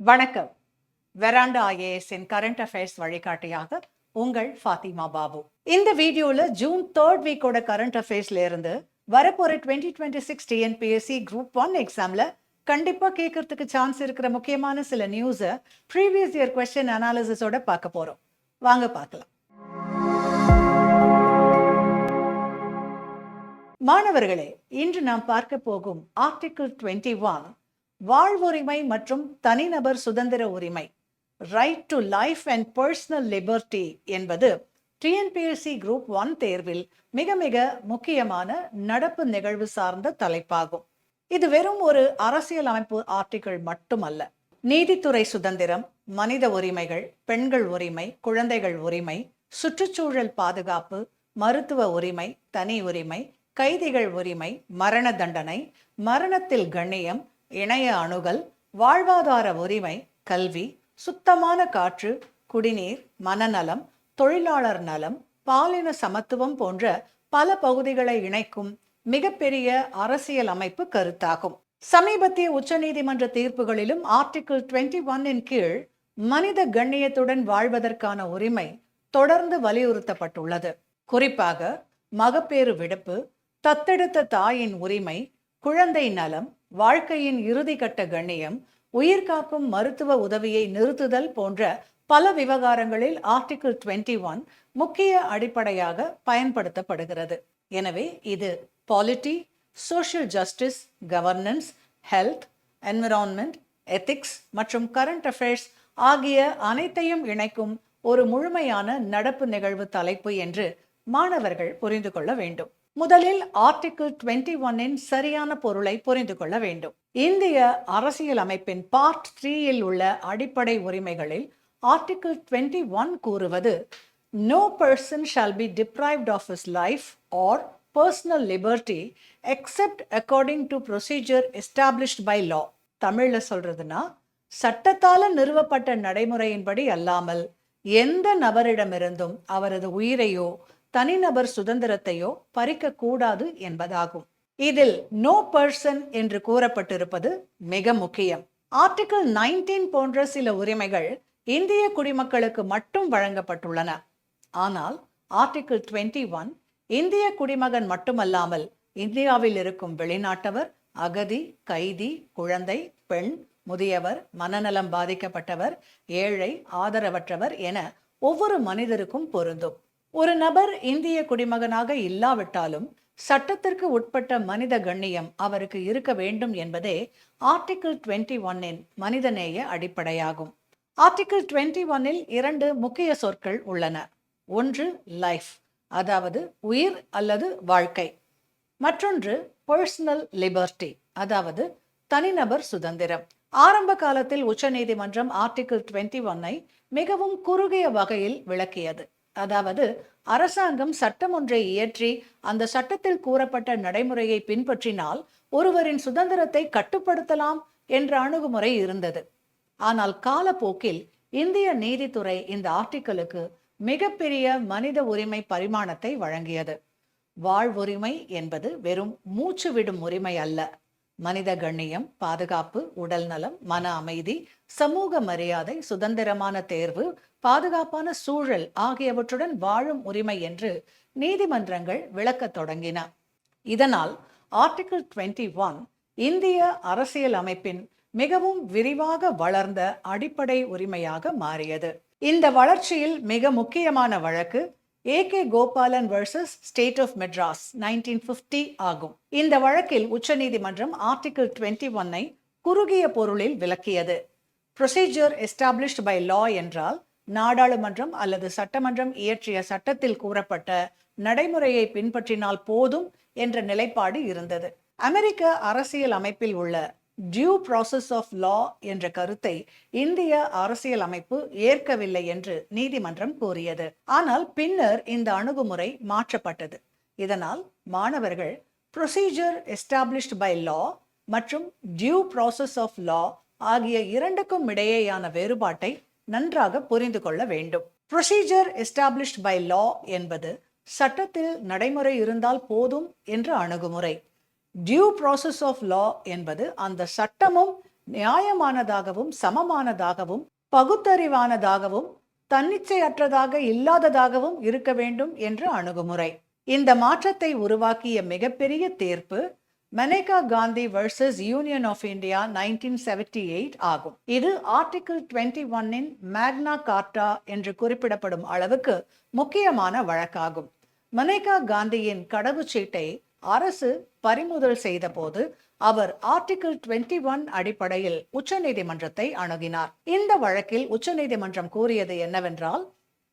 வணக்கம். Veranda ஐஏஎஸ்ஸின் current affairs வழிகாட்டியாக உங்கள் ஃபாத்திமா பாபு. இந்த வீடியோல ஜூன் 3rd வீக்கோட கரண்ட் அஃபேர்ஸ்ல இருந்து வரப்போற 2026 டிஎன்பிஎஸ்சி குரூப் 1 எக்ஸாம்ல கண்டிப்பா கேட்கறதுக்கு சான்ஸ் இருக்கிற முக்கியமான சில நியூஸை ப்ரீவியஸ் இயர் கொஸ்டின் அனாலிசிஸோட பார்க்க போறோம். வாங்க பார்க்கலாம். மாணவர்களே, இன்று நாம் பார்க்க போகும் ஆர்டிகிள் 21 வாழ்வுரிமை மற்றும் தனிநபர் சுதந்திர உரிமை, right to life and personal liberty என்பது டிஎன்பிஎஸ்சி குரூப் 1 தேர்வில் மிக மிக முக்கியமான நடப்பு நிகழ்வு சார்ந்த தலைப்பாகும். இது வெறும் ஒரு அரசியல் அமைப்பு ஆர்டிகிள் மட்டுமல்ல. நீதித்துறை சுதந்திரம், மனித உரிமைகள், பெண்கள் உரிமை, குழந்தைகள் உரிமை, சுற்றுச்சூழல் பாதுகாப்பு, மருத்துவ உரிமை, தனி உரிமை, கைதிகள் உரிமை, மரண தண்டனை, மரணத்தில் கண்ணியம், இணைய அணுகல், வாழ்வாதார உரிமை, கல்வி, சுத்தமான காற்று, குடிநீர், மனநலம், தொழிலாளர் நலம், பாலின சமத்துவம் போன்ற பல பகுதிகளை இணைக்கும் மிகப்பெரிய அரசியல் அமைப்பு கருத்தாகும். சமீபத்திய உச்சநீதிமன்ற தீர்ப்புகளிலும் ஆர்டிகிள் 21 கீழ் மனித கண்ணியத்துடன் வாழ்வதற்கான உரிமை தொடர்ந்து வலியுறுத்தப்பட்டுள்ளது. குறிப்பாக மகப்பேறு விடுப்பு, தத்தெடுத்த தாயின் உரிமை, குழந்தை நலம், வாழ்க்கையின் இறுதிக்கட்ட கண்ணியம், உயிர்காக்கும் மருத்துவ உதவியை நிறுத்துதல் போன்ற பல விவகாரங்களில் ஆர்டிகிள் 21 முக்கிய அடிப்படையாக பயன்படுத்தப்படுகிறது. எனவே இது polity, social justice, governance, health, environment, ethics மற்றும் கரண்ட் அஃபேர்ஸ் ஆகிய அனைத்தையும் இணைக்கும் ஒரு முழுமையான நடப்பு நிகழ்வு தலைப்பு என்று மாணவர்கள் புரிந்து கொள்ள வேண்டும். முதலில் ஆர்டிகிள் 21 சரியான பொருளை புரிந்து கொள்ள வேண்டும். இந்திய அரசியல் அமைப்பின் பார்ட் 3 உள்ள அடிப்படை உரிமைகளில் ஆர்டிகிள் 21 கூறுவது, no person shall be deprived of his life or personal liberty except according to procedure established by law. தமிழ்ல சொல்றதுன்னா, சட்டத்தால நிறுவப்பட்ட நடைமுறையின்படி அல்லாமல் எந்த நபரிடமிருந்தும் அவரது உயிரையோ தனிநபர் சுதந்திரத்தையோ பறிக்க கூடாது என்பதாகும். இதில் நோ பர்சன் என்று கூறப்பட்டிருப்பது மிக முக்கியம். ஆர்டிகிள் 19 போன்ற சில உரிமைகள் இந்திய குடிமக்களுக்கு மட்டும் வழங்கப்பட்டுள்ளன. ஆனால் ஆர்டிகிள் 21 இந்திய குடிமகன் மட்டுமல்லாமல் இந்தியாவில் இருக்கும் வெளிநாட்டவர், அகதி, கைதி, குழந்தை, பெண், முதியவர், மனநலம் பாதிக்கப்பட்டவர், ஏழை, ஆதரவற்றவர் என ஒவ்வொரு மனிதருக்கும் பொருந்தும். ஒரு நபர் இந்திய குடிமகனாக இல்லாவிட்டாலும் சட்டத்திற்கு உட்பட்ட மனித கண்ணியம் அவருக்கு இருக்க வேண்டும் என்பதே ஆர்டிகிள் 21 மனிதநேய அடிப்படையாகும். ஆர்டிகிள் 21 2 முக்கிய சொற்கள் உள்ளன. ஒன்று லைஃப், அதாவது உயிர் அல்லது வாழ்க்கை. மற்றொன்று பர்சனல் லிபர்ட்டி, அதாவது தனிநபர் சுதந்திரம். ஆரம்ப காலத்தில் உச்சநீதிமன்றம் ஆர்டிகிள் 21 மிகவும் குறுகிய வகையில் விளக்கியது. அதாவது அரசாங்கம் சட்டம் ஒன்றை இயற்றி அந்த சட்டத்தில் கூறப்பட்ட நடைமுறையை பின்பற்றினால் ஒருவரின் சுதந்திரத்தை கட்டுப்படுத்தலாம் என்ற அணுகுமுறை இருந்தது. ஆனால் காலப்போக்கில் இந்திய நீதித்துறை இந்த ஆர்டிகிளுக்கு மிகப்பெரிய மனித உரிமை பரிமாணத்தை வழங்கியது. வாழ்வுரிமை என்பது வெறும் மூச்சு விடும் உரிமை அல்ல. மனித கண்ணியம், பாதுகாப்பு, உடல் நலம், மன அமைதி, சமூக மரியாதை, சுதந்திரமான தேர்வு, பாதுகாப்பான சூழல் ஆகியவற்றுடன் வாழும் உரிமை என்று நீதிமன்றங்கள் விளக்கத் தொடங்கின. இதனால் ஆர்டிகிள் 21 இந்திய அரசியல் அமைப்பின் மிகவும் விரிவாக வளர்ந்த அடிப்படை உரிமையாக மாறியது. இந்த வளர்ச்சியில் மிக முக்கியமான வழக்கு AK Gopalan versus State of Madras 1950 ஆகும். இந்த வழக்கில் உச்சநீதிமன்றம் ஆர்டிகிள் 21 குறுகிய பொருளில் விளக்கியது. ப்ரொசீஜர் எஸ்டாப்ளிஷ்ட் பை லா என்றால் நாடாளுமன்றம் அல்லது சட்டமன்றம் இயற்றிய சட்டத்தில் கூறப்பட்ட நடைமுறையை பின்பற்றினால் போதும் என்ற நிலைப்பாடு இருந்தது. அமெரிக்க அரசியல் அமைப்பில் உள்ள டியூ ப்ராசஸ் ஆஃப் லா என்ற கருத்தை இந்திய அரசியல் அமைப்பு ஏற்கவில்லை என்று நீதிமன்றம் கூறியது. ஆனால் பின்னர் இந்த அணுகுமுறை மாற்றப்பட்டது. இதனால் மாணவர்கள் ப்ரொசீஜர் எஸ்டாப்ளிஷ்ட் பை லா மற்றும் டியூ ப்ராசஸ் ஆஃப் லா ஆகிய இரண்டுக்கும் இடையேயான வேறுபாட்டை நன்றாக புரிந்து கொள்ள வேண்டும். ப்ரொசீஜர் எஸ்டாப்ளிஷ்ட் பை லா என்பது சட்டத்தில் நடைமுறை இருந்தால் போதும் என்ற அணுகுமுறை. டியூ ப்ராசஸ் ஆஃப் லா என்பது அந்த சட்டமும் நியாயமானதாகவும் சமமானதாகவும் பகுத்தறிவானதாகவும் தன்னிச்சையற்றதாக இல்லாததாகவும் இருக்க வேண்டும் என்ற அணுகுமுறை. இந்த மாற்றத்தை உருவாக்கிய மிகப்பெரிய தீர்ப்பு Maneka Gandhi versus union of India 1978 ஆகும். இது ஆர்டிகிள் 21 மேக்னா கார்ட்டா என்று குறிப்பிடப்படும் அளவுக்கு முக்கியமான வழக்காகும். மனேகா காந்தியின் கடவுச்சீட்டை அரசு பறிமுதல் செய்த போது அவர் ஆர்டிகிள் 21 அடிப்படையில் உச்சநீதிமன்றத்தை அணுகினார். இந்த வழக்கில் உச்சநீதிமன்றம் கூறியது என்னவென்றால்,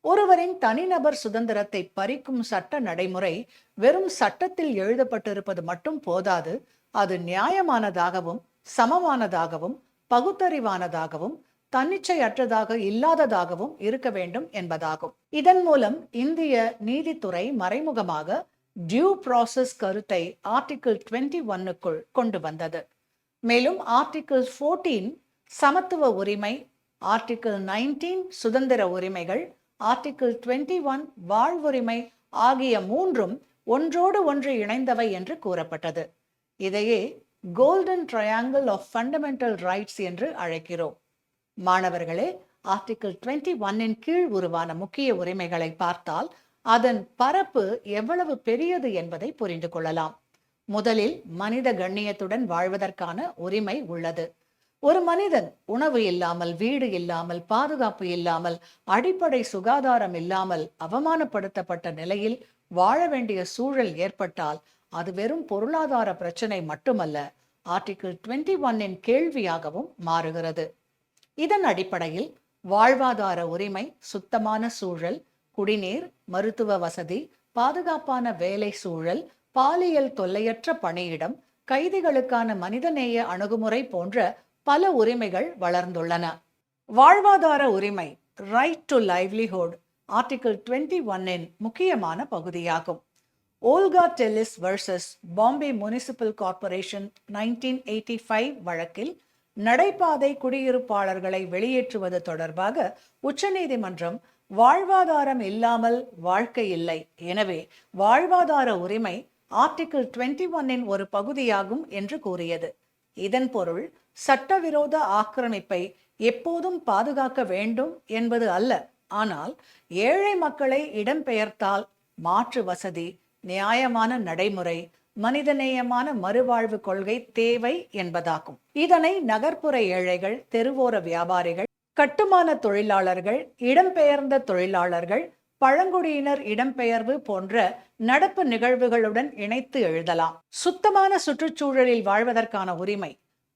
ஒருவரின் தனிநபர் சுதந்திரத்தை பறிக்கும் சட்ட நடைமுறை வெறும் சட்டத்தில் எழுதப்பட்டிருப்பது மட்டும் போதாது, அது நியாயமானதாகவும் சமமானதாகவும் பகுத்தறிவானதாகவும் தன்னிச்சையற்றதாக இல்லாததாகவும் இருக்க வேண்டும் என்பதாகும். இதன் மூலம் இந்திய நீதித்துறை மறைமுகமாக டியூ ப்ராசஸ் கருத்தை ஆர்டிகிள் 21க்குள் கொண்டு வந்தது. மேலும் ஆர்டிகிள் 14 சமத்துவ உரிமை, ஆர்டிகிள் 19 சுதந்திர உரிமைகள், ஆர்டிகிள் 21 வாழ்வுரிமை ஆகிய மூன்றும் ஒன்றோடு ஒன்று இணைந்தவை என்று கூறப்பட்டது. இதையே golden triangle of fundamental rights என்று அழைக்கிறோம். மாணவர்களே, ஆர்டிகிள் 21 கீழ் உருவான முக்கிய உரிமைகளை பார்த்தால் அதன் பரப்பு எவ்வளவு பெரியது என்பதை புரிந்து கொள்ளலாம். முதலில் மனித கண்ணியத்துடன் வாழ்வதற்கான உரிமை உள்ளது. ஒரு மனிதன் உணவு இல்லாமல், வீடு இல்லாமல், பாதுகாப்பு இல்லாமல், அடிப்படை சுகாதாரம் இல்லாமல் அவமானப்படுத்தப்பட்ட நிலையில் வாழ வேண்டிய சூழல் ஏற்பட்டால் அது வெறும் பொருளாதார பிரச்சனை மட்டுமல்ல, ஆர்டிகிள் 21 கேள்வியாகவும் மாறுகிறது. இதன் அடிப்படையில் வாழ்வாதார உரிமை, சுத்தமான சூழல், குடிநீர், மருத்துவ வசதி, பாதுகாப்பான வேலை சூழல், பாலியல் தொல்லையற்ற பணியிடம், கைதிகளுக்கான மனிதநேய அணுகுமுறை போன்ற பல உரிமைகள் வளர்ந்துள்ளன. வாழ்வாதார உரிமை, ரைட் டு லைவ்லிஹுட், ஆர்டிகிள் 21 முக்கியமான பகுதியாகும். Olga Delhi's versus Bombay municipal corporation 1985 வழக்கில் நடைபாதை குடியிருப்பாளர்களை வெளியேற்றுவது தொடர்பாக உச்சநீதிமன்றம் வாழ்வாதாரம் இல்லாமல் வாழ்க்கை இல்லை, எனவே வாழ்வாதார உரிமை ஆர்டிகிள் 21 ஒரு பகுதியாகும் என்று கூறியது. இதன் பொருள் சட்டவிரோத ஆக்கிரமிப்பை எப்போதும் பாதுகாக்க வேண்டும் என்பது அல்ல, ஆனால் ஏழை மக்களை இடம்பெயர்த்தால் மாற்று வசதி, நியாயமான நடைமுறை, மனிதநேயமான மறுவாழ்வு கொள்கை தேவை என்பதாகும். இதனை நகர்ப்புற ஏழைகள், தெருவோர வியாபாரிகள், கட்டுமான தொழிலாளர்கள், இடம்பெயர்ந்த தொழிலாளர்கள், பழங்குடியினர் இடம்பெயர்வு போன்ற நடப்பு நிகழ்வுகளுடன் இணைத்து எழுதலாம். சுத்தமான சுற்றுச்சூழலில் வாழ்வதற்கான உரிமை,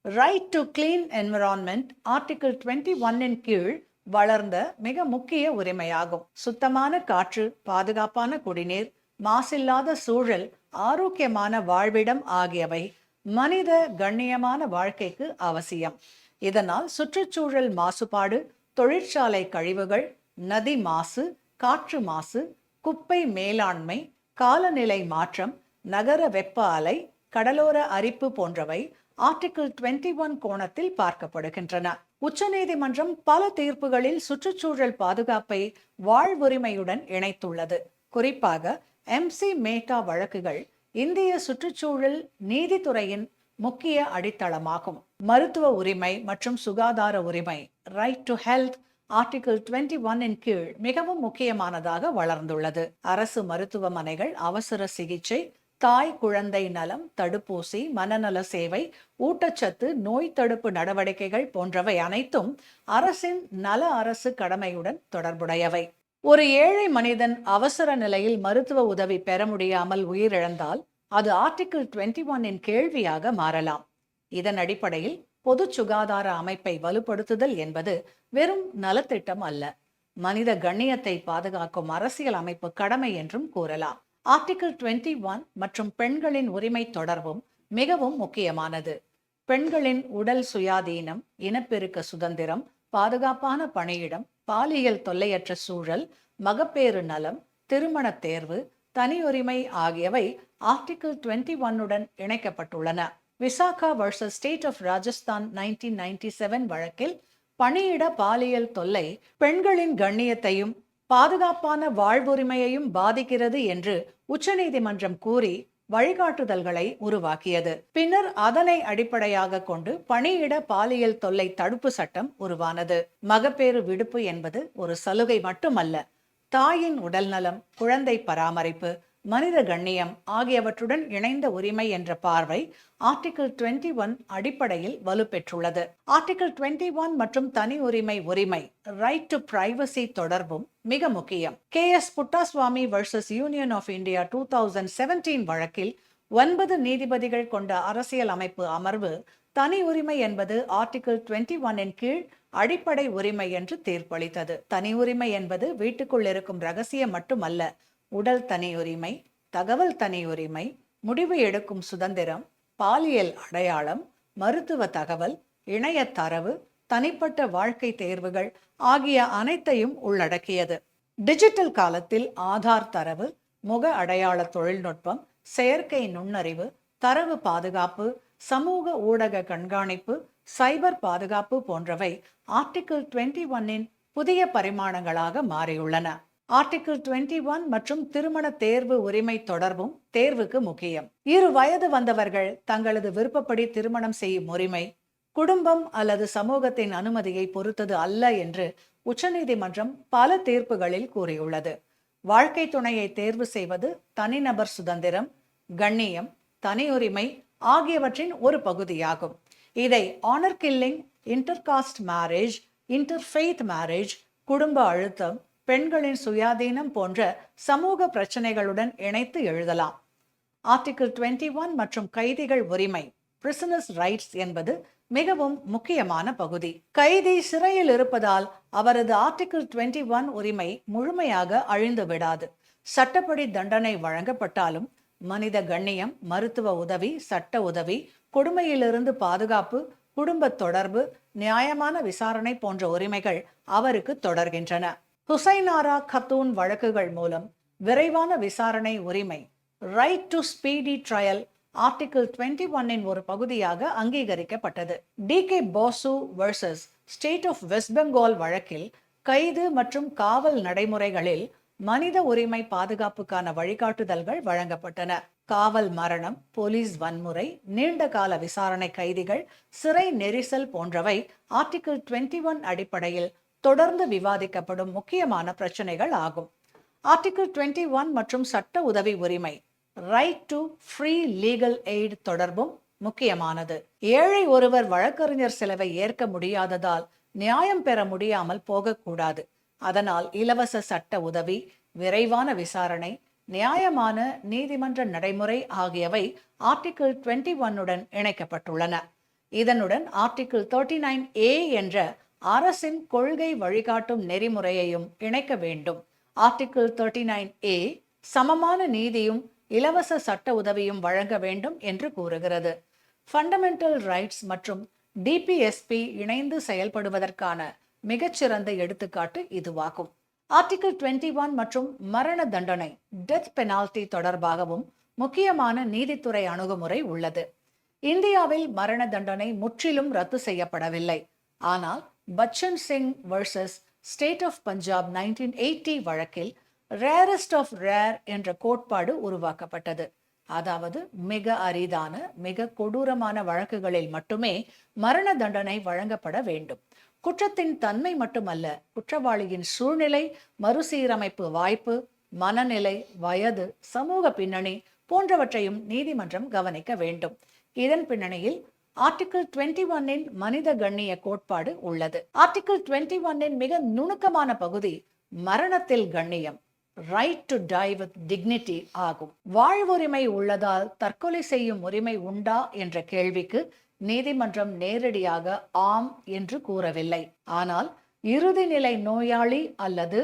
right to clean environment, article 21 கீழ் வளர்ந்த மிக முக்கிய உரிமையாகும். சுத்தமான காற்று, பாதுகாப்பான குடிநீர், மாசில்லாத சூழல், ஆரோக்கியமான வாழ்விடம் ஆகியவை மனித கண்ணியமான வாழ்க்கைக்கு அவசியம். இதனால் சுற்றுச்சூழல் மாசுபாடு, தொழிற்சாலை கழிவுகள், நதி மாசு, காற்று மாசு, குப்பை மேலாண்மை, காலநிலை மாற்றம், நகர வெப்ப அலை, கடலோர அரிப்பு போன்றவை ஆர்டிகிள் 21 கோணத்தில் பார்க்கப்படுகின்றன. உச்சநீதிமன்றம் பல தீர்ப்புகளில் சுற்றுச்சூழல் பாதுகாப்பை வாழ்வுரிமையுடன் இணைத்துள்ளது. குறிப்பாக MC மேட்டா வழக்குகள் இந்திய சுற்றுச்சூழல் நீதித்துறையின் முக்கிய அடித்தளமாகும். மருத்துவ உரிமை மற்றும் சுகாதார உரிமை, ரைட் டு ஹெல்த், ஆர்டிகிள் 21 கீழ் மிகவும் முக்கியமானதாக வளர்ந்துள்ளது. அரசு மருத்துவமனைகள் அவசர சிகிச்சை, தாய் குழந்தை நலம், தடுப்பூசி, மனநல சேவை, ஊட்டச்சத்து, நோய் தடுப்பு நடவடிக்கைகள் போன்றவை அனைத்தும் அரசின் நல அரசு கடமையுடன் தொடர்புடையவை. ஒரு ஏழை மனிதன் அவசர நிலையில் மருத்துவ உதவி பெற முடியாமல் உயிரிழந்தால் அது ஆர்டிகிள் 21 கேள்வியாக மாறலாம். இதன் அடிப்படையில் பொது சுகாதார அமைப்பை வலுப்படுத்துதல் என்பது வெறும் நலத்திட்டம் அல்ல, மனித கண்ணியத்தை பாதுகாக்கும் அரசியல் அமைப்பு கடமை என்றும் கூறலாம். ஆர்டிகிள் 21 மற்றும் பெண்களின் உரிமை தொடர்பும் மிகவும் முக்கியமானது. பெண்களின் உடல் சுயாதீனம், இனப்பெருக்க சுதந்திரம், பாதுகாப்பான பணியிடம், பாலியல் தொல்லையற்ற சூழல், மகப்பேறு நலம், திருமண தேர்வு, தனியுரிமை ஆகியவை ஆர்டிகிள் 21 இணைக்கப்பட்டுள்ளன. Vishaka versus State of Rajasthan 1997 வழக்கில் பணியிட பாலியல் தொல்லை பெண்களின் கண்ணியத்தையும் பாதுகாப்பான வாழ்வுரிமையையும் பாதிக்கிறது என்று உச்சநீதிமன்றம் கூறி வழிகாட்டுதல்களை உருவாக்கியது. பின்னர் அதனை அடிப்படையாக கொண்டு பணியிட பாலியல் தொல்லை தடுப்பு சட்டம் உருவானது. மகப்பேறு விடுப்பு என்பது ஒரு சலுகை மட்டுமல்ல, தாயின் உடல்நலம், குழந்தை பராமரிப்பு, மனித கண்ணியம் ஆகியவற்றுடன் இணைந்த உரிமை என்ற பார்வை ஆர்டிகிள் 21 அடிப்படையில் வலுப்பெற்றுள்ளது. ஆர்டிகிள் 21 மற்றும் தனி உரிமை ரைட் டு பிரைவசி தொடர்பும் மிக முக்கியம். KS Puttaswamy vs Union of India 2017 வழக்கில் 9 நீதிபதிகள் கொண்ட அரசியல் அமைப்பு அமர்வு தனி உரிமை என்பது ஆர்டிகிள் 21 கீழ் அடிப்படை உரிமை என்று தீர்ப்பளித்தது. தனி உரிமை என்பது வீட்டுக்குள் இருக்கும் ரகசியம் மட்டுமல்ல, உடல் தனியுரிமை, தகவல் தனியுரிமை, முடிவு எடுக்கும் சுதந்திரம், பாலியல் அடையாளம், மருத்துவ தகவல், இணைய தரவு, தனிப்பட்ட வாழ்க்கை தேர்வுகள் ஆகிய அனைத்தையும் உள்ளடக்கியது. டிஜிட்டல் காலத்தில் ஆதார் தரவு, முக அடையாள தொழில்நுட்பம், செயற்கை நுண்ணறிவு, தரவு பாதுகாப்பு, சமூக ஊடக கண்காணிப்பு, சைபர் பாதுகாப்பு போன்றவை ஆர்டிகிள் 21 புதிய பரிமாணங்களாக மாறியுள்ளன. ஆர்டிகிள் 21 மற்றும் திருமண தேர்வு உரிமை தொடர்பும் தேர்வுக்கு முக்கியம். 2 வயது வந்தவர்கள் தங்களது விருப்பப்படி திருமணம் செய்யும் உரிமை குடும்பம் அல்லது சமூகத்தின் அனுமதியை பொறுத்தது அல்ல என்று உச்சநீதிமன்றம் பல தீர்ப்புகளில் கூறியுள்ளது. வாழ்க்கை துணையை தேர்வு செய்வது தனிநபர் சுதந்திரம், கண்ணியம், தனியுரிமை ஆகியவற்றின் ஒரு பகுதியாகும். இதை honour killing, intercaste marriage, interfaith marriage, குடும்ப அழுத்தம், பெண்களின் சுயாதீனம் போன்ற சமூக பிரச்சனைகளுடன் இணைத்து எழுதலாம். ஆர்டிகிள் 21 மற்றும் கைதிகள் உரிமை பிரிசனர்ஸ் ரைட்ஸ் என்பது மிகவும் முக்கியமான பகுதி. கைதி சிறையில் இருப்பதால் அவரது ஆர்டிகிள் 21 உரிமை முழுமையாக அழிந்து விடாது. சட்டப்படி தண்டனை வழங்கப்பட்டாலும் மனித கண்ணியம், மருத்துவ உதவி, சட்ட உதவி, கொடுமையிலிருந்து பாதுகாப்பு, குடும்ப தொடர்பு, நியாயமான விசாரணை போன்ற உரிமைகள் அவருக்கு தொடர்கின்றன. ஹுசைனாரா கத்தூன் வழக்குகள் மூலம் விரைவான விசாரணை உரிமை right to speedy trial article 21 ஒரு பகுதியாக அங்கீகரிக்கப்பட்டது. DK Basu vs State of West Bengal வழக்கில் கைது மற்றும் காவல் நடைமுறைகளில் மனித உரிமை பாதுகாப்புக்கான வழிகாட்டுதல்கள் வழங்கப்பட்டன. காவல் மரணம், போலீஸ் வன்முறை, நீண்ட கால விசாரணை கைதிகள், சிறை நெரிசல் போன்றவை ஆர்டிகிள் 21 அடிப்படையில் தொடர்ந்து விவாதிக்கப்படும் முக்கியமான பிரச்சனைகள் ஆகும். ஆர்டிகிள் 21 மற்றும் சட்ட உதவி உரிமை right to free legal eight தொடர்பும் முக்கியமானது. ஏழை ஒருவர் வழக்கறிஞர் செலவை ஏற்க முடியாததால் நியாயம் பெற முடியாமல் போகக்கூடாது. அதனால் இலவச சட்ட உதவி, விரைவான விசாரணை, நியாயமான நீதிமன்ற நடைமுறை ஆகியவை ஆர்டிகிள் 21 இணைக்கப்பட்டுள்ளன. இதனுடன் ஆர்டிகிள் 39A என்ற அரசின் கொள்கை வழிகாட்டும் நெறிமுறையையும் இணைக்க வேண்டும். ஆர்டிகிள் 39A சமமான நீதியும் இலவச சட்ட உதவியும் வழங்க வேண்டும் என்று கூறுகிறது. ஃபண்டமெண்டல் ரைட்ஸ் மற்றும் DPSP இணைந்து செயல்படுவதற்கான மிகச்சிறந்த எடுத்துக்காட்டு இதுவாகும். ஆர்டிகிள் 21 மற்றும் மரண தண்டனை டெத் பெனால்டி தொடர்பாகவும் முக்கியமான நீதித்துறை அணுகுமுறை உள்ளது. இந்தியாவில் மரண தண்டனை முற்றிலும் ரத்து செய்யப்படவில்லை. ஆனால் Bachan Singh versus State of Punjab 1980 வழக்கில் ரேரஸ்ட் ஆஃப் ரேர் என்ற கோட்பாடு உருவாக்கப்பட்டது. அதாவது மிக அரிதான, மிக கொடூரமான வழக்குகளில் மட்டுமே மரண தண்டனை வழங்கப்பட வேண்டும். குற்றத்தின் தன்மை மட்டுமல்ல, குற்றவாளியின் சூழ்நிலை, மறுசீரமைப்பு வாய்ப்பு, மனநிலை, வயது, சமூக பின்னணி போன்றவற்றையும் நீதிமன்றம் கவனிக்க வேண்டும். இதன் பின்னணியில் ஆர்டிகிள் 21 மனித கண்ணிய கோட்பாடு உள்ளது. ஆர்டிகிள் 21 மிக நுணுக்கமான பகுதி மரணத்தில் கண்ணியம், right to die with dignity ஆகும். வாழ்வுரிமை உள்ளதால் தற்கொலை செய்யும் உரிமை உண்டா என்ற கேள்விக்கு நீதிமன்றம் நேரடியாக ஆம் என்று கூறவில்லை. ஆனால் இறுதி நிலை நோயாளி அல்லது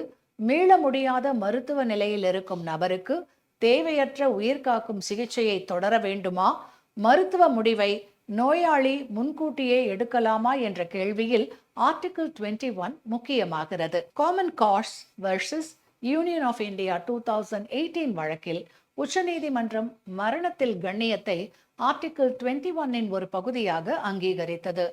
மீள முடியாத மருத்துவ நிலையில் இருக்கும் நபருக்கு தேவையற்ற உயிர்காக்கும் சிகிச்சையை தொடர வேண்டுமா, மருத்துவ முடிவை நோயாளி முன்கூட்டியே எடுக்கலாமா என்ற கேள்வியில் ஆர்டிகிள் 21 முக்கியமாகிறது. Common Cause versus union of India 2018 வழக்கில் உச்சநீதிமன்றம் மரணத்தில் கண்ணியத்தை ஆர்டிகிள் 21 ஒரு பகுதியாக அங்கீகரித்தது.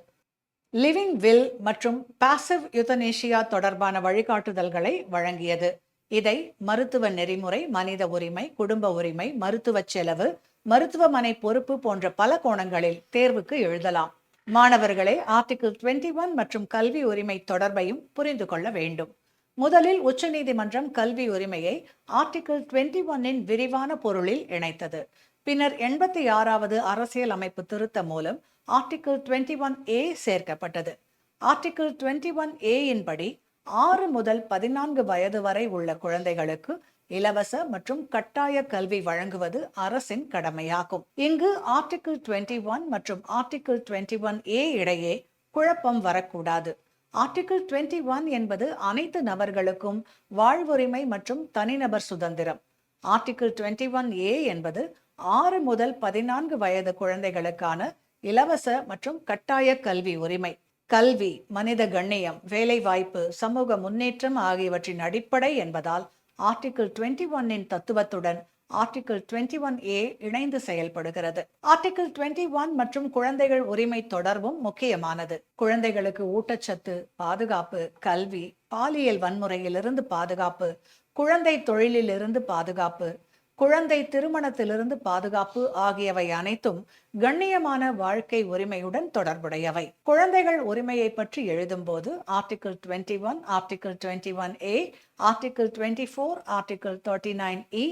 லிவிங் வில் மற்றும் பாசிவ் யுத்தனேஷியா தொடர்பான வழிகாட்டுதல்களை வழங்கியது. இதை மருத்துவ நெறிமுறை, மனித உரிமை, குடும்ப உரிமை, மருத்துவ செலவு, மருத்துவமனை பொறுப்பு போன்ற பல கோணங்களில் தேர்வுக்கு எழுதலாம். மாணவர்களே, ஆர்டிகிள் 21 மற்றும் கல்வி உரிமை தொடர்பையும் புரிந்து கொள்ள வேண்டும். முதலில் உச்சநீதிமன்றம் கல்வி உரிமையை ஆர்டிகிள் 21 விரிவான பொருளில் இணைத்தது. பின்னர் 86வது அரசியல் அமைப்பு திருத்தம் மூலம் ஆர்டிகிள் 21A சேர்க்கப்பட்டது. ஆர்டிகிள் 21A படி 6 முதல் 14 வயது வரை உள்ள குழந்தைகளுக்கு இலவச மற்றும் கட்டாய கல்வி வழங்குவது அரசின் கடமையாகும். இங்கு ஆர்டிகிள் 21 மற்றும் ஆர்டிகிள் 21A இடையே குழப்பம் வரக்கூடாது. ஆர்டிகிள் 21 என்பது அனைத்து நபர்களுக்கும் வாழ்வுரிமை மற்றும் தனிநபர் சுதந்திரம். ஆர்டிகிள் 21A என்பது 6 முதல் 14 வயது குழந்தைகளுக்கான இலவச மற்றும் கட்டாய கல்வி உரிமை. கல்வி, மனித கண்ணியம், வேலைவாய்ப்பு, சமூக முன்னேற்றம் ஆகியவற்றின் அடிப்படை என்பதால் ஆர்டிகிள் 21 தத்துவத்துடன் ஆர்டிகிள் 21A இணைந்து செயல்படுகிறது. ஆர்டிகிள் 21 மற்றும் குழந்தைகள் உரிமை தொடர்பும் முக்கியமானது. குழந்தைகளுக்கு ஊட்டச்சத்து, பாதுகாப்பு, கல்வி, பாலியல் வன்முறையிலிருந்து பாதுகாப்பு, குழந்தை தொழிலிலிருந்து பாதுகாப்பு, குழந்தை திருமணத்திலிருந்து பாதுகாப்பு ஆகியவை அனைத்தும் கண்ணியமான வாழ்க்கை உரிமையுடன் தொடர்புடையவை. குழந்தைகள் உரிமையை பற்றி எழுதும்போது article 21, article 21A, article 24, article 39E,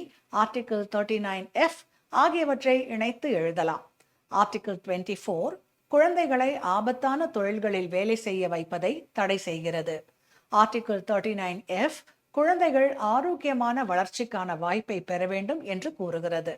article 39F ஆகியவற்றை இணைத்து எழுதலாம். ஆர்டிகிள் 24 குழந்தைகளை ஆபத்தான தொழில்களில் வேலை செய்ய வைப்பதை தடை செய்கிறது. ஆர்டிகிள் 39F குழந்தைகள் ஆரோக்கியமான வளர்ச்சிக்கான வாய்ப்பை பெற வேண்டும் என்று கூறுகிறது.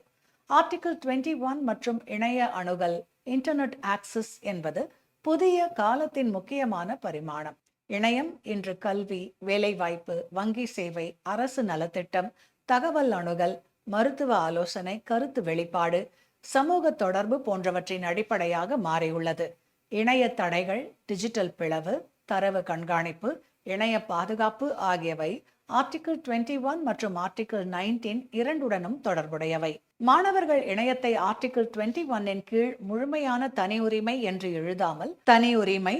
ஆர்டிகிள் 21 மற்றும் இணைய அணுகல், இன்டர்நெட் ஆக்சஸ் என்பது புதிய காலத்தின் முக்கியமான பரிமாணம். இணையம் இன்று கல்வி, வேலைவாய்ப்பு, வங்கி சேவை, அரசு நலத்திட்டம், தகவல் அணுகல், மருத்துவ ஆலோசனை, கருத்து வெளிப்பாடு, சமூக தொடர்பு போன்றவற்றின் அடிப்படையாக மாறியுள்ளது. இணைய தடைகள், டிஜிட்டல் பிளவு, தரவு கண்காணிப்பு, இணைய பாதுகாப்பு ஆகியவை ஆர்டிகிள் 21 மற்றும் ஆர்டிகிள் 19 இரண்டுடனும் தொடர்புடையவை. மாணவர்கள் இணையத்தை ஆர்டிகிள் 21 கீழ் முழுமையான தனி உரிமை என்று எழுதாமல் தனி உரிமை,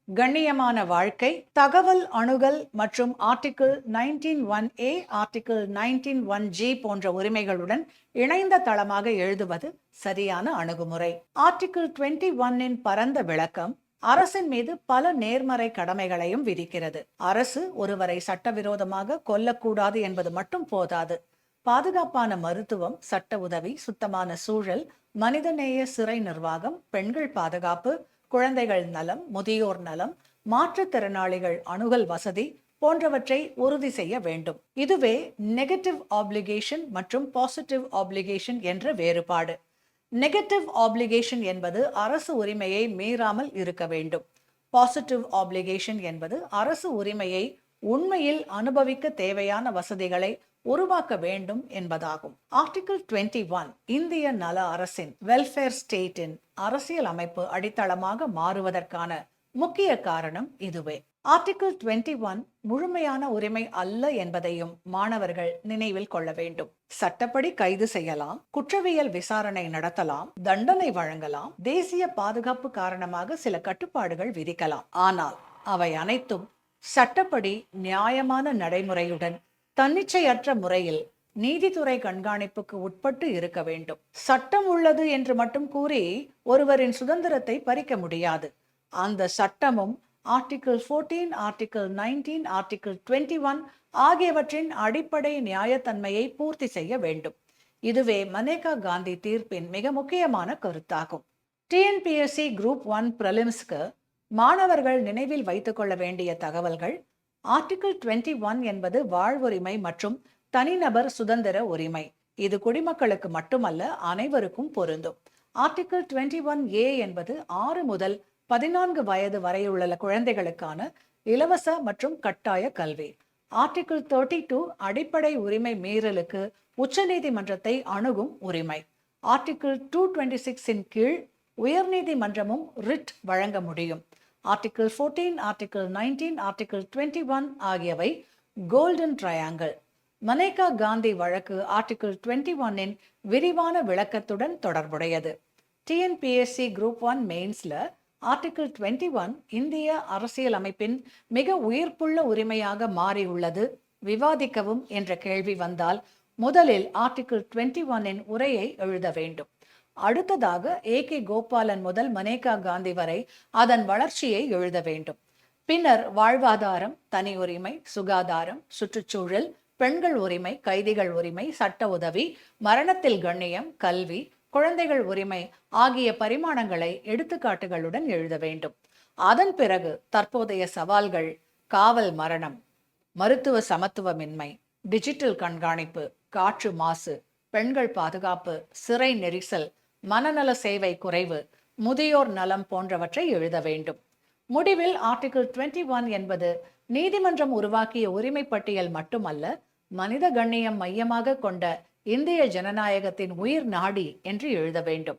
கண்ணியமான வாழ்க்கை, தகவல் அணுகல் மற்றும் ஆர்டிகிள் 19(1)A, ஆர்டிகிள் 19(1)G போன்ற உரிமைகளுடன் இணைந்த தளமாக எழுதுவது சரியான அணுகுமுறை. ஆர்டிகிள் 21 பரந்த விளக்கம் அரசின் மீது பல நேர்மறை கடமைகளையும் விதிக்கிறது. அரசு ஒருவரை சட்டவிரோதமாக கொல்லக்கூடாது என்பது மட்டும் போதாது. பாதுகாப்பான மருத்துவம், சட்ட உதவி, சுத்தமான சூழல், மனிதநேய சிறை நிர்வாகம், பெண்கள் பாதுகாப்பு, குழந்தைகள் நலம், முதியோர் நலம், மாற்றுத்திறனாளிகள் அணுகல் வசதி போன்றவற்றை உறுதி செய்ய வேண்டும். இதுவே நெகட்டிவ் ஆப்ளிகேஷன் மற்றும் பாசிட்டிவ் ஆப்ளிகேஷன் என்ற வேறுபாடு. நெகட்டிவ் ஆப்ளிகேஷன் என்பது அரசு உரிமையை மீறாமல் இருக்க வேண்டும். பாசிட்டிவ் ஆப்ளிகேஷன் என்பது அரசு உரிமையை உண்மையில் அனுபவிக்க தேவையான வசதிகளை உருவாக்க வேண்டும் என்பதாகும். ஆர்டிகிள் 21 இந்திய நல அரசின், வெல்ஃபேர் ஸ்டேட்டின் அரசியல் அமைப்பு அடித்தளமாக மாறுவதற்கான முக்கிய காரணம் இதுவே. ஆர்டிகிள் 21 முழுமையான உரிமை அல்ல என்பதையும் மாணவர்கள் நினைவில் கொள்ள வேண்டும். சட்டப்படி கைது செய்யலாம், குற்றவியல் விசாரணை நடத்தலாம், தண்டனை வழங்கலாம், தேசிய பாதுகாப்பு காரணமாக சில கட்டுப்பாடுகள் விதிக்கலாம். ஆனால் அவை அனைத்தும் சட்டப்படி நியாயமான நடைமுறையுடன் தன்னிச்சையற்ற முறையில் நீதித்துறை கண்காணிப்புக்கு உட்பட்டு இருக்க வேண்டும். சட்டம் உள்ளது என்று மட்டும் கூறி ஒருவரின் சுதந்திரத்தை பறிக்க முடியாது. அந்த சட்டமும் ஆர்டிகிள் 14, ஆர்டிகிள் 19, ஆர்டிகிள் 21 ஆகியவற்றின் அடிப்படை நியாயத்தன்மையை பூர்த்தி செய்ய வேண்டும். இதுவே மனேகா காந்தி தீர்ப்பின் மிக முக்கியமான கருத்தாகும். டிஎன்பிஎஸ்சி குரூப் 1 பிரிலிம்ஸ்க்கு மாணவர்கள் நினைவில் வைத்துக் கொள்ள வேண்டிய தகவல்கள்: ஆர்டிகிள் 21 என்பது வாழ்வுரிமை மற்றும் தனிநபர் சுதந்திர உரிமை. இது குடிமக்களுக்கு மட்டுமல்ல, அனைவருக்கும் பொருந்தும். ஆர்டிகிள் 21A என்பது 6 முதல் 14 வயது வரையுள்ள குழந்தைகளுக்கான இலவச மற்றும் கட்டாய கல்வி. ஆர்டிகிள் 32 அடிப்படை உரிமை மீறலுக்கு உச்சநீதிமன்றத்தை அணுகும் உரிமை. ஆர்டிகிள் 226 கீழ் உயர்நீதிமன்றமும் ரிட் வழங்க முடியும். ஆர்டிகிள் 14, ஆர்டிகிள் 19, ஆர்டிகிள் 21 ஆகியவை கோல்டன் ட்ரையாங்கிள். மனேகா காந்தி வழக்கு ஆர்டிகிள் 21 விரிவான விளக்கத்துடன் தொடர்புடையது. டிஎன்பிஎஸ்சி குரூப் 1 மெயின்ஸ்ல ஆர்டிகிள் 21 இந்திய அரசியல் அமைப்பின் மிக உயிர்ப்புள்ள உரிமையாக மாறியுள்ளது, விவாதிக்கவும் என்ற கேள்வி வந்தால் முதலில் ஆர்டிகிள் 21 உரையை எழுத வேண்டும். அடுத்ததாக A.K. கோபாலன் முதல் மனேகா காந்தி வரை அதன் வளர்ச்சியை எழுத வேண்டும். பின்னர் வாழ்வாதாரம், தனி உரிமை, சுகாதாரம், சுற்றுச்சூழல், பெண்கள் உரிமை, கைதிகள் உரிமை, சட்ட உதவி, மரணத்தில் கண்ணியம், கல்வி, குழந்தைகள் உரிமை ஆகிய பரிமாணங்களை எடுத்துக்காட்டுகளுடன் எழுத வேண்டும். அதன் பிறகு தற்போதைய சவால்கள், காவல் மரணம், மருத்துவ சமத்துவமின்மை, டிஜிட்டல் கண்காணிப்பு, காற்று மாசு, பெண்கள் பாதுகாப்பு, சிறை நெரிசல், மனநல சேவை குறைவு, முதியோர் நலம் போன்றவற்றை எழுத வேண்டும். முடிவில் ஆர்டிகிள் 21 என்பது நீதிமன்றம் உருவாக்கிய உரிமை பட்டியல் மட்டுமல்ல, மனித கண்ணியம் மையமாக கொண்ட இந்திய ஜனநாயகத்தின் உயிர் நாடி என்று எழுத வேண்டும்.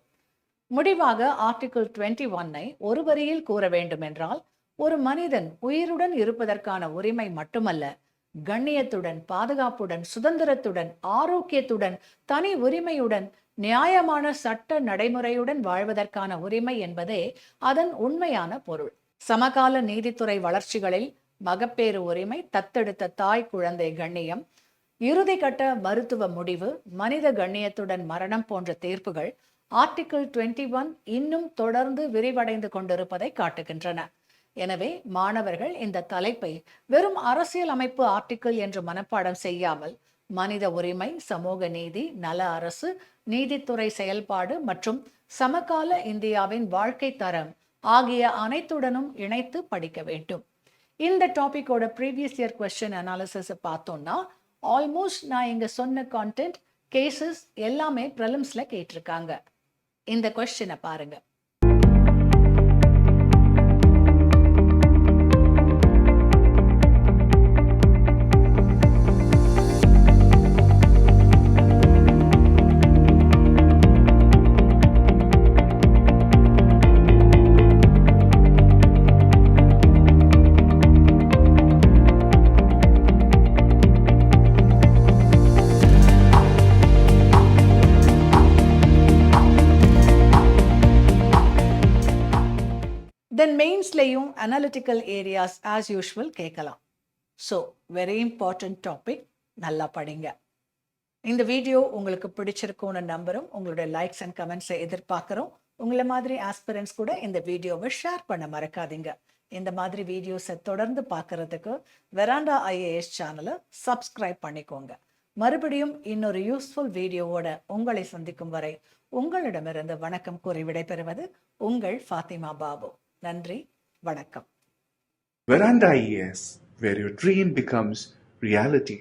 முடிவாக ஆர்டிகிள் 21ஐ ஒரு வரியில் கூற வேண்டும் என்றால், ஒரு மனிதன் உயிருடன் இருப்பதற்கான உரிமை மட்டுமல்ல, கண்ணியத்துடன், பாதுகாப்புடன், சுதந்திரத்துடன், ஆரோக்கியத்துடன், தனி உரிமையுடன், நியாயமான சட்ட நடைமுறையுடன் வாழ்வதற்கான உரிமை என்பதே அதன் உண்மையான பொருள். சமகால நீதித்துறை வளர்ச்சிகளில் மகப்பேறு உரிமை, தத்தெடுத்த தாய் குழந்தை கண்ணியம், இறுதிக்கட்ட மருத்துவ முடிவு, மனித கண்ணியத்துடன் மரணம் போன்ற தீர்ப்புகள் ஆர்டிகிள் 21 இன்னும் தொடர்ந்து விரிவடைந்து கொண்டிருப்பதை காட்டுகின்றன. எனவே மாணவர்கள் இந்த தலைப்பை வெறும் அரசியல் அமைப்பு ஆர்டிகிள் என்று மனப்பாடம் செய்யாமல், மனித உரிமை, சமூக நீதி, நல அரசு, நீதித்துறை செயல்பாடு மற்றும் சமகால இந்தியாவின் வாழ்க்கை தரம் ஆகிய அனைத்துடனும் இணைத்து படிக்க வேண்டும். இந்த டாபிக்கோட ப்ரீவியஸ் இயர் கொஸ்டின் அனாலிசிஸ் பார்த்தோம்னா, ஆல்மோஸ்ட் நான் இங்க சொன்ன கான்டென்ட், கேசஸ் எல்லாமே ப்ரிலிம்ஸ்ல கேட்டிருக்காங்க. இந்த கொஸ்டினை பாருங்க. தென் மெயின்ஸ்லையும் அனாலிட்டிக்கல் ஏரியாஸ் ஆஸ் யூஷுவல் கேட்கலாம். ஸோ வெரி இம்பார்ட்டன்ட் டாபிக், நல்லா படிங்க. இந்த வீடியோ உங்களுக்கு பிடிச்சிருக்கும்னு நம்புகிறோம். உங்களுடைய லைக்ஸ் அண்ட் கமெண்ட்ஸை எதிர்பார்க்குறோம். உங்களை மாதிரி ஆஸ்பிரன்ஸ் கூட இந்த வீடியோவை ஷேர் பண்ண மறக்காதீங்க. இந்த மாதிரி வீடியோஸை தொடர்ந்து பார்க்கறதுக்கு வெராண்டா IAS சேனலை சப்ஸ்கிரைப் பண்ணிக்கோங்க. மறுபடியும் இன்னொரு யூஸ்ஃபுல் வீடியோவோட உங்களை சந்திக்கும் வரை உங்களிடமிருந்து வணக்கம் கூறி விடைபெறுவது உங்கள் ஃபாத்திமா பாபு. நன்றி, வணக்கம். Veranda IAS, where your dream becomes reality.